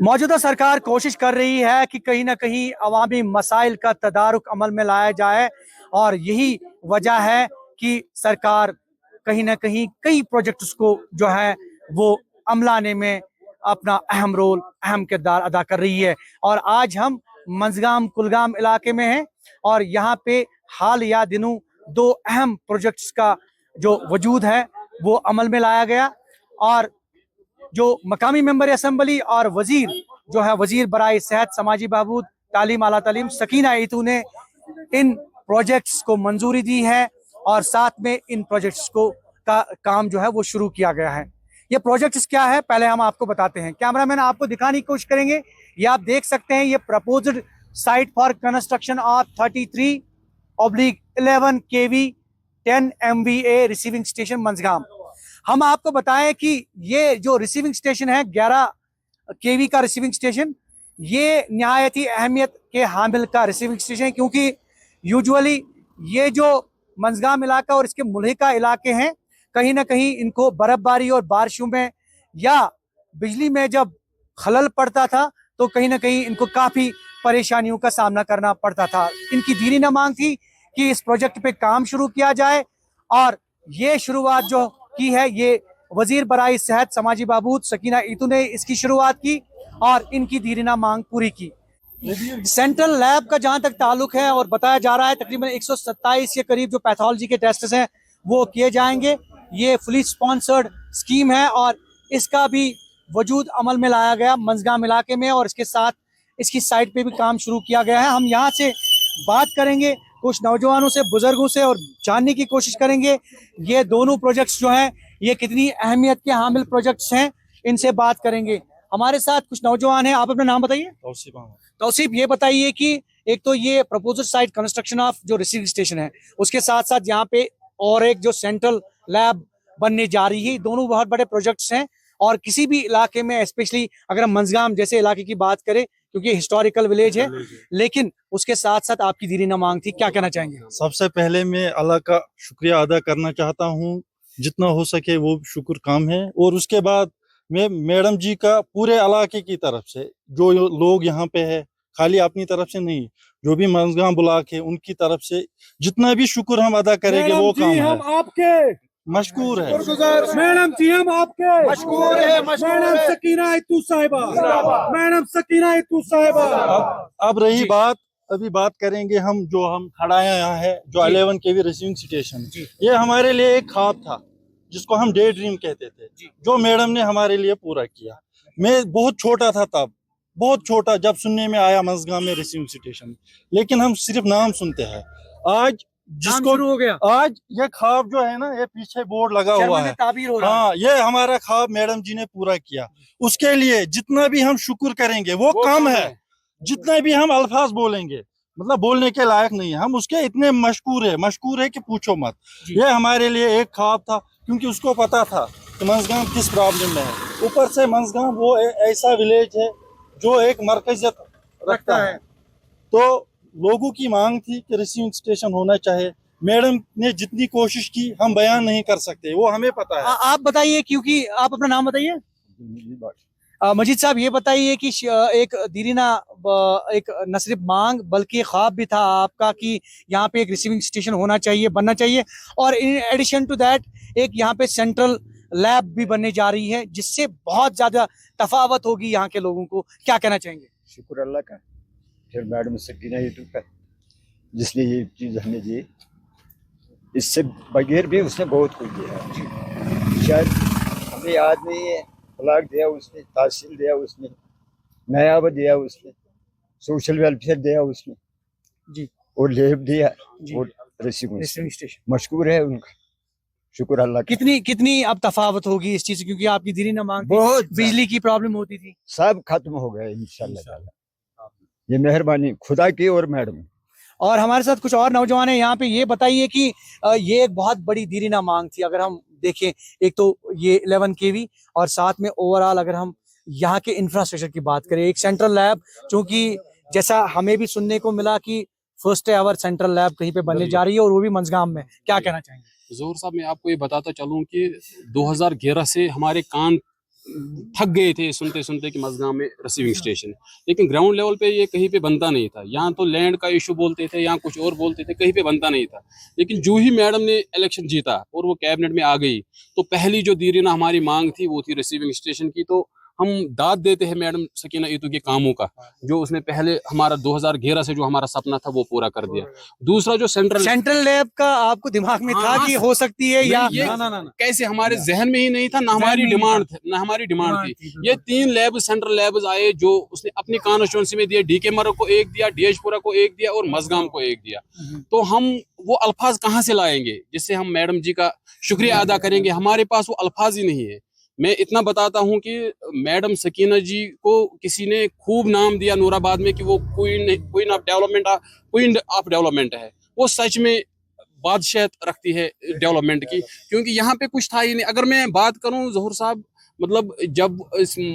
मौजूदा सरकार कोशिश कर रही है कि कहीं ना कहीं अवामी मसाइल का तदारुक अमल में लाया जाए और यही वजह है कि सरकार कहीं ना कहीं कई प्रोजेक्ट्स को जो है वो अमलाने में अपना अहम रोल अहम किरदार अदा कर रही है। और आज हम मंजगाम कुलगाम इलाके में हैं और यहाँ पे हाल या दिनों दो अहम प्रोजेक्ट्स का जो वजूद है वो अमल में लाया गया और जो मकामी मेंबर असम्बली और वजीर जो है वजीर बराए सेहत समाजी बहबूद तालीम आला तालीम सकीना ईतू ने इन प्रोजेक्ट्स को मंजूरी दी है और साथ में इन प्रोजेक्ट्स को का काम जो है वो शुरू किया गया है। ये प्रोजेक्ट्स क्या है पहले हम आपको बताते हैं। कैमरामैन आपको दिखाने की कोशिश करेंगे। ये आप देख सकते हैं, ये proposed site for construction of 33/11 kV 10 MVA receiving station Manjgam. हम आपको बताएं कि ये जो रिसीविंग स्टेशन है 11 kV का रिसीविंग स्टेशन, ये निहायत ही अहमियत के हामिल का रिसीविंग स्टेशन है, क्योंकि यूजुअली ये जो मंजगाम इलाका और इसके मुल्हिका इलाके हैं कहीं ना कहीं इनको बर्फबारी और बारिशों में या बिजली में जब खलल पड़ता था तो कहीं ना कहीं इनको काफ़ी परेशानियों का सामना करना पड़ता था। इनकी दीनी न मांग थी कि इस प्रोजेक्ट पे काम शुरू किया जाए और ये शुरुआत जो की है ये वजीर बराए सेहत समाजी बहबूद सकीना ईतू ने इसकी शुरुआत की और इनकी दीरीना मांग पूरी की। सेंट्रल लैब का जहां तक ताल्लुक है और बताया जा रहा है तकरीबन 127 के करीब जो पैथोलॉजी के टेस्ट हैं वो किए जाएंगे। ये फुली स्पॉन्सर्ड स्कीम है और इसका भी वजूद अमल में लाया गया मंजगाम इलाके में और इसके साथ इसकी साइट पे भी काम शुरू किया गया है। हम यहाँ से बात करेंगे कुछ नौजवानों से, बुजुर्गों से और जानने की कोशिश करेंगे ये दोनों प्रोजेक्ट्स जो हैं ये कितनी अहमियत के हामिल प्रोजेक्ट्स हैं, इनसे बात करेंगे। हमारे साथ कुछ नौजवान हैं, आप अपना नाम बताइए। तौसीफ, ये बताइए कि एक तो ये प्रपोज्ड साइट कंस्ट्रक्शन ऑफ जो रिसीविंग स्टेशन है उसके साथ साथ यहाँ पे और एक जो सेंट्रल लैब बनने जा रही है, दोनों बहुत बड़े प्रोजेक्ट्स हैं और किसी भी इलाके में स्पेशली अगर हम मंजगाम जैसे इलाके की बात करें क्योंकि हिस्टोरिकल विलेज है, लेकिन उसके साथ साथ आपकी दीरीना मांग थी, क्या कहना चाहेंगे? सबसे पहले मैं अल्लाह का शुक्रिया अदा करना चाहता हूँ, जितना हो सके वो शुक्र काम है। और उसके बाद मैं मैडम जी का पूरे इलाके की तरफ से जो लोग यहाँ पे है, खाली अपनी तरफ से नहीं, जो भी मंजगाम ब्लॉक है उनकी तरफ से जितना भी शुक्र हम अदा करेंगे वो काम है। हम आपके मशकूर है मैडम जी, हम आपके मशकूर है। मैडम सकीना ईतू साहिबा, मैडम सकीना ईतू साहिबा। अब रही बात, अभी बात करेंगे हम जो हम खड़ा यहाँ है जो 11 kV रिसीविंग स्टेशन, ये हमारे लिए एक ख्वाब था जिसको हम डे ड्रीम कहते थे, जो मैडम ने हमारे लिए पूरा किया। मैं बहुत छोटा था तब, बहुत छोटा, जब सुनने में आया मंजगाम में रिसीविंग स्टेशन, लेकिन हम सिर्फ नाम सुनते हैं। आज जिसको हो गया, आज ये ख्वाब जो है ना, ये पीछे बोर्ड लगा हुआ है, हाँ, ये हमारा ख्वाब मैडम जी ने पूरा किया। उसके लिए जितना भी हम शुक्र करेंगे वो कम है, जितने भी हम अल्फाज बोलेंगे मतलब बोलने के लायक नहीं है। हम उसके इतने मशकूर है कि पूछो मत। ये हमारे लिए एक ख्वाब था, क्योंकि उसको पता था कि मंजगाम किस प्रॉब्लम में है। ऊपर से मंजगाम वो ऐसा विलेज है जो एक मरकजियत रखता है, तो लोगों की मांग थी कि रिसीविंग स्टेशन होना चाहिए। मैडम ने जितनी कोशिश की हम बयान नहीं कर सकते, वो हमें पता है। आप बताइए, क्योंकि आप अपना नाम बताइए। मजीद साहब, ये बताइए कि एक दीरीना एक न सिर्फ मांग बल्कि ख्वाब भी था आपका कि यहाँ पे एक रिसीविंग स्टेशन होना चाहिए, बनना चाहिए, और इन एडिशन टू दैट एक यहाँ पे सेंट्रल लैब भी बनने जा रही है जिससे बहुत ज्यादा तफावत होगी यहाँ के लोगों को, क्या कहना चाहेंगे? शुक्र अल्लाह का, फिर मैडम सकीना ईतू का जिसने ये चीज़ हमें दी, इससे बगैर भी उसने बहुत कुछ दिया। शायद हमें याद नहीं है, ब्लॉक दिया उसने, तहसील दिया उसने, नायाब दिया उसने, सोशल वेलफेयर दिया उसने जी, और लेब दिया और रिसीविंग स्टेशन। मशकूर है उनका, शुक्र अल्लाह का। कितनी अब तफावत होगी इस चीज से, क्योंकि आपकी दीरीना मांग बहुत बिजली की प्रॉब्लम होती थी, सब खत्म हो गया इंशाल्लाह। ये मेहरबानी खुदा की और मैडम। और हमारे साथ कुछ और नौजवान हैं यहाँ पे। ये बताइए कि ये एक बहुत बड़ी दीरीना मांग थी। अगर हम देखें, एक तो ये 11 kV और साथ में ओवरऑल अगर हम यहाँ के इंफ्रास्ट्रक्चर की बात करें, एक सेंट्रल लैब, क्योंकि जैसा हमें भी सुनने को मिला कि फर्स्ट एवर सेंट्रल लैब कहीं पे बनने जा रही है और वो भी मंजगाम में, क्या कहना चाहेंगे? जोहर साहब, मैं आपको ये बताता चलूं कि 2011 से हमारे कान थक गए थे सुनते सुनते कि मज़गांव में रिसीविंग स्टेशन है, लेकिन ग्राउंड लेवल पे ये कहीं पे बनता नहीं था। यहाँ तो लैंड का इशू बोलते थे, यहाँ कुछ और बोलते थे, कहीं पे बनता नहीं था। लेकिन जो ही मैडम ने इलेक्शन जीता और वो कैबिनेट में आ गई, तो पहली जो दीरीना हमारी मांग थी वो थी रिसीविंग स्टेशन की। तो हम दाद देते हैं मैडम सकीना इतू के कामों का, जो उसने पहले हमारा 2011 से जो हमारा सपना था वो पूरा कर दिया। दूसरा जो सेंट्रल लैब का आपको दिमाग में था कि हो सकती है, या ना कैसे हमारे जहन में ही नहीं था, ना हमारी डिमांड थी। ये 3 लैब सेंट्रल लैब्स आए जो उसने अपनी कॉन्स्टिट्यूंसी में दिए। डीके मरो को एक दिया, डीएचपुरा को एक दिया और मज़गांव को एक दिया। तो हम वो अल्फाज कहाँ से लाएंगे जिससे हम मैडम जी का शुक्रिया अदा करेंगे? हमारे पास वो अल्फाज ही नहीं है। मैं इतना बताता हूं कि मैडम सकीना जी को किसी ने खूब नाम दिया नूराबाद में कि वो क्वीन ऑफ डेवलपमेंट है। वो सच में बादशाहत रखती है डेवलपमेंट की, क्योंकि यहाँ पे कुछ था ही नहीं। अगर मैं बात करूं ज़हूर साहब, मतलब जब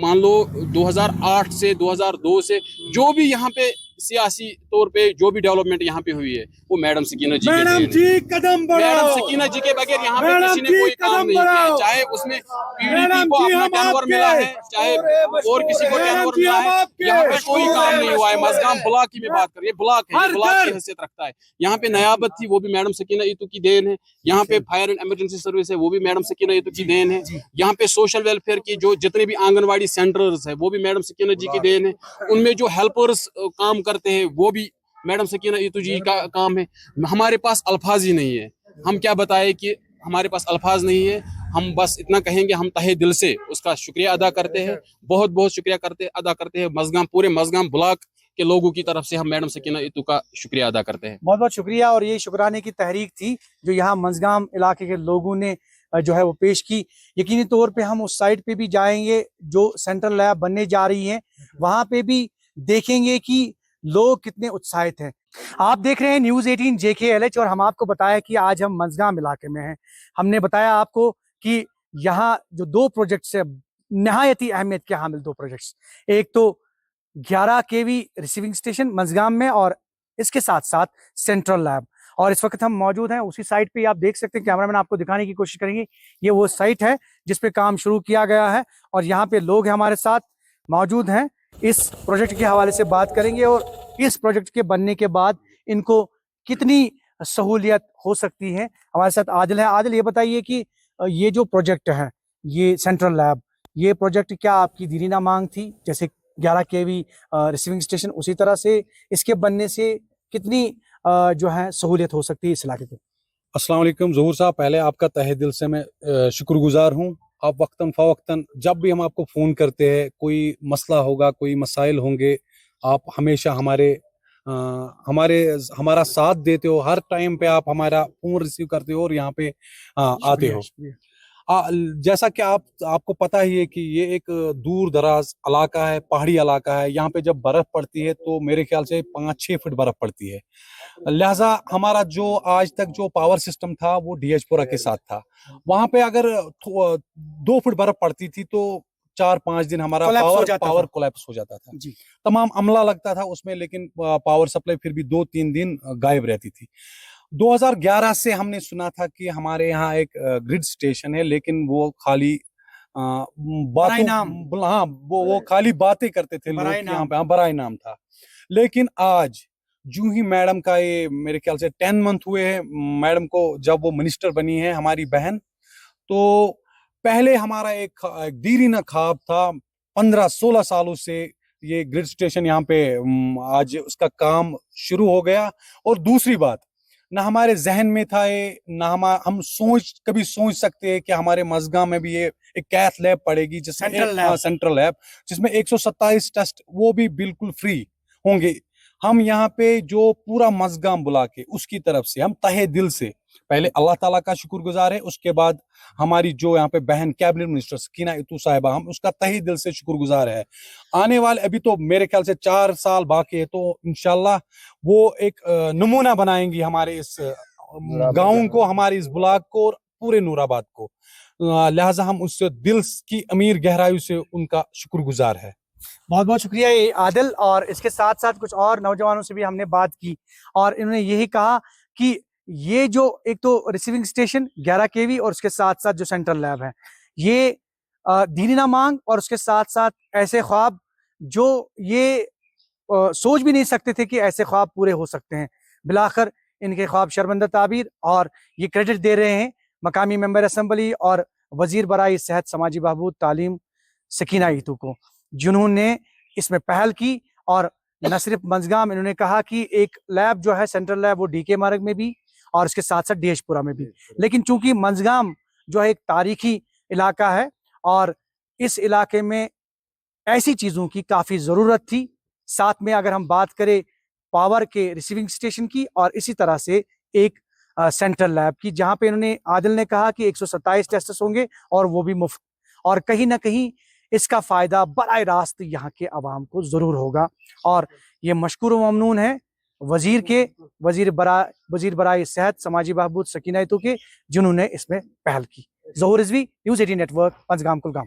मान लो 2008 से 2002 से जो भी यहाँ पे सियासी तौर पे जो भी डेवलपमेंट यहाँ पे हुई है वो मैडम सकीना जी मैडम जी कदम बढ़ाओ। मैडम सकीना जी के बगैर यहाँ पे किसी ने कोई काम नहीं किया। चाहे उसमें पीडीपी को अपना टेनवर मिला है, चाहे और किसी को टेनवर मिला है, यहाँ पे कोई काम नहीं हुआ है। मज़गांव ब्लॉक की मैं बात कर, ये ब्लॉक है, ये ब्लॉक की हैसियत रखता है। यहाँ पे नयाबत थी वो भी मैडम सकीना इतू की देन है। यहाँ पे फायर एंड इमरजेंसी सर्विस है वो भी मैडम सकीना इतू की देन है। यहाँ पे सोशल वेलफेयर की जो जितने भी आंगनवाड़ी सेंटर्स है वो भी मैडम सकीना जी की देन है। उनमें जो हेल्पर्स काम करते हैं वो भी मैडम सकीना इतू जी का काम है। हमारे पास अल्फाज ही नहीं है, हम क्या बताएं कि हमारे पास अल्फाज नहीं है। हम बस इतना कहेंगे, हम तहे दिल से उसका शुक्रिया अदा करते हैं, बहुत बहुत शुक्रिया अदा करते हैं। मज़गांव पूरे मज़गांव ब्लॉक के लोगों की तरफ से हम मैडम सकीना इतू का शुक्रिया अदा करते हैं। बहुत बहुत शुक्रिया। और ये शुक्राने की तहरीक थी जो यहाँ मज़गांव इलाके के लोगों ने जो है वो पेश की। यकीनी तौर पे हम उस साइड पे भी जाएंगे जो सेंट्रल लैब बनने जा रही है, वहां पे भी देखेंगे कि लोग कितने उत्साहित हैं। आप देख रहे हैं न्यूज़ 18 JKLH और हम आपको बताया कि आज हम मज़गांव इलाके में हैं। हमने बताया आपको कि यहाँ जो 2 प्रोजेक्ट्स है नहायत ही अहमियत के हामिल 2 प्रोजेक्ट्स, एक तो 11 KV रिसीविंग स्टेशन मज़गांव में और इसके साथ साथ सेंट्रल लैब। और इस वक्त हम मौजूद हैं उसी साइट पे, आप देख सकते हैं, कैमरामैन आपको दिखाने की कोशिश करेंगे। ये वो साइट है जिस पे काम शुरू किया गया है और यहाँ पे लोग हमारे साथ मौजूद हैं। इस प्रोजेक्ट के हवाले से बात करेंगे और इस प्रोजेक्ट के बनने के बाद इनको कितनी सहूलियत हो सकती है। हमारे साथ आदिल है। आदिल, ये बताइए कि ये जो प्रोजेक्ट है, ये सेंट्रल लैब, ये प्रोजेक्ट क्या आपकी दीरीना मांग थी? जैसे 11 KV रिसीविंग स्टेशन, उसी तरह से इसके बनने से कितनी जो है सहूलियत हो सकती है इस इलाके को? अस्सलाम वालेकुम ज़हूर साहब, पहले आपका तहे दिल से मैं शुक्रगुजार हूँ। आप वक्तन फ़वक्तन जब भी हम आपको फ़ोन करते हैं, कोई मसला होगा, कोई मसाइल होंगे, आप हमेशा हमारा साथ देते हो। हर टाइम पे आप हमारा फ़ोन रिसीव करते हो और यहाँ पे आते हो। जैसा कि आपको पता ही है कि ये एक दूर दराज इलाका है, पहाड़ी इलाका है। यहाँ पे जब बर्फ पड़ती है तो मेरे ख्याल से 5-6 फुट बर्फ पड़ती है। लिहाजा हमारा जो आज तक जो पावर सिस्टम था वो डीएचपुरा के साथ था। वहां पे अगर 2 फुट बर्फ पड़ती थी तो 4-5 दिन हमारा पावर कोलैप्स हो जाता था। जी। तमाम अमला लगता था उसमें, लेकिन पावर सप्लाई फिर भी 2-3 दिन गायब रहती थी। 2011 से हमने सुना था कि हमारे यहाँ एक ग्रिड स्टेशन है, लेकिन वो खाली वो खाली बातें करते थे लोग, यहाँ पे बराए नाम था। लेकिन आज जो ही मैडम का ये मेरे ख्याल से 10 मंथ हुए हैं मैडम को जब वो मिनिस्टर बनी है हमारी बहन, तो पहले हमारा एक दीरीना ख्वाब था 15-16 सालों से ये ग्रिड स्टेशन यहाँ पे आज उसका काम शुरू हो गया। और दूसरी बात, ना हमारे जहन में था ये, ना हम कभी सोच सकते हैं कि हमारे मज़गांव में भी ये एक कैथ लैब पड़ेगी, सेंट्रल लैब जिसमें 127 टेस्ट वो भी बिल्कुल फ्री होंगे। हम यहाँ पे जो पूरा मज़गांव बुला के उसकी तरफ से हम तहे दिल से पहले अल्लाह ताला का शुक्रगुजार है, उसके बाद हमारी जो यहाँ पे बहन कैबिनेट मिनिस्टर सकीना इतू साहिबा, हम उसका तहे दिल से शुक्रगुजार है। आने वाले अभी तो मेरे ख्याल से 4 साल बाकी है, तो इंशाल्लाह वो एक नमूना बनाएंगी हमारे इस गाँव को, हमारे इस ब्लॉक को और पूरे नूराबाद को। लिहाजा हम उससे दिल की अमीर गहराई से उनका शुक्रगुजार है। बहुत बहुत शुक्रिया आदिल। और इसके साथ साथ कुछ और नौजवानों से भी हमने बात की और इन्होंने यही कहा कि ये जो एक तो रिसीविंग स्टेशन 11 KV और उसके साथ साथ जो सेंट्रल लैब है, ये दीनी ना मांग और उसके साथ साथ ऐसे ख्वाब जो ये सोच भी नहीं सकते थे कि ऐसे ख्वाब पूरे हो सकते हैं। बिलाखिर इनके ख्वाब शर्मिंदा ताबीर, और ये क्रेडिट दे रहे हैं मकामी मेंबर असम्बली और वजीर बराए सेहत, समाजी बहबूद, तालीम सकीना ईतू को, जिन्होंने इसमें पहल की। और न सिर्फ मंजगाम, इन्होंने कहा कि एक लैब जो है सेंट्रल लैब वो डीके मार्ग में भी और उसके साथ साथ डेशपुरा में भी। लेकिन चूंकि मंजगाम जो है एक तारीखी इलाका है और इस इलाके में ऐसी चीज़ों की काफ़ी ज़रूरत थी। साथ में अगर हम बात करें पावर के रिसीविंग स्टेशन की और इसी तरह से एक सेंट्रल लैब की, जहां पे इन्होंने, आदिल ने कहा कि 127 टेस्ट होंगे और वो भी मुफ्त, और कहीं ना कहीं इसका फ़ायदा बराह रास्त यहाँ के अवाम को ज़रूर होगा। और ये मशकूर व ममनून है वजीर बराए सेहत, समाजी बहबूद सकीना ईतू के, जिन्होंने इसमें पहल की। ज़हूर रिजवी, न्यूज़ 18 नेटवर्क, पंजगाम कुलगाम।